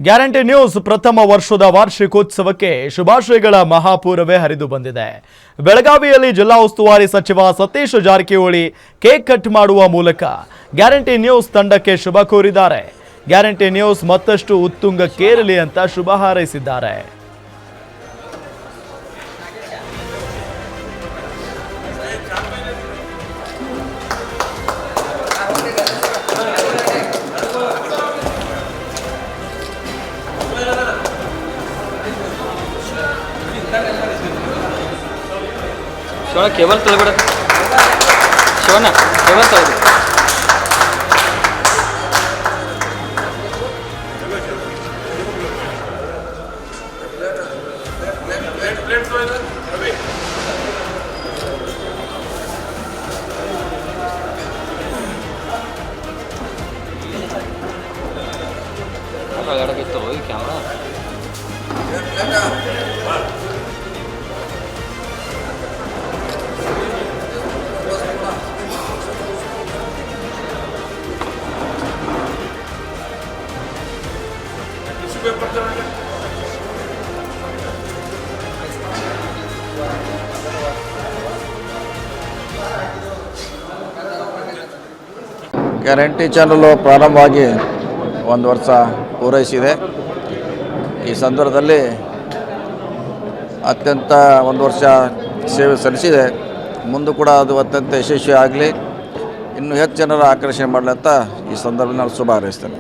Guarantee news ಪ್ರಥಮ ವರ್ಷದ ವಾರ್ಷಿಕೋತ್ಸವಕ್ಕೆ ಶುಭಾಶಯಗಳ ಮಹಾಪೂರವೇ ಹರಿದು ಬಂದಿದೆ. ಬೆಳಗಾವಿಯಲ್ಲಿ ಜಿಲ್ಲಾ ಉಸ್ತುವಾರಿ ಸಚಿವ ಸತೀಶ್ ಜಾರಕಿಹೊಳಿ ಕೇಕ್ ಕಟ್ ಮಾಡುವ ಮೂಲಕ ಗ್ಯಾರಂಟಿ ನ್ಯೂಸ್ ತಂಡಕ್ಕೆ ಶುಭ ಕೋರಿದ್ದಾರೆ. ಗ್ಯಾರಂಟಿ ನ್ಯೂಸ್ ಮತ್ತಷ್ಟು ಉತ್ತುಂಗಕ್ಕೇರಲಿ ಅಂತ ಶುಭ ಹಾರೈಸಿದ್ದಾರೆ. ಶಿವಣ್ಣ ಕೇಬಲ್ ತಳಬೇಡ, ಶಿವಣ್ಣ ಕೇಬಲ್ ತಳದು. ಅಗಾಡಕಿತ್ತು ಈ ಕ್ಯಾಮ್ರಾ. ಗ್ಯಾರಂಟಿ ಚಾನಲು ಪ್ರಾರಂಭವಾಗಿ 1 ವರ್ಷ ಪೂರೈಸಿದೆ. ಈ ಸಂದರ್ಭದಲ್ಲಿ ಅತ್ಯಂತ 1 ವರ್ಷ ಸೇವೆ ಸಲ್ಲಿಸಿದೆ. ಮುಂದೆ ಕೂಡ ಅದು ಅತ್ಯಂತ ಯಶಸ್ವಿ ಆಗಲಿ, ಇನ್ನೂ ಹೆಚ್ಚು ಜನರ ಆಕರ್ಷಣೆ ಮಾಡಲಿ ಅಂತ ಈ ಸಂದರ್ಭದಲ್ಲಿ ನಾನು ಶುಭ ಹಾರೈಸ್ತೇನೆ.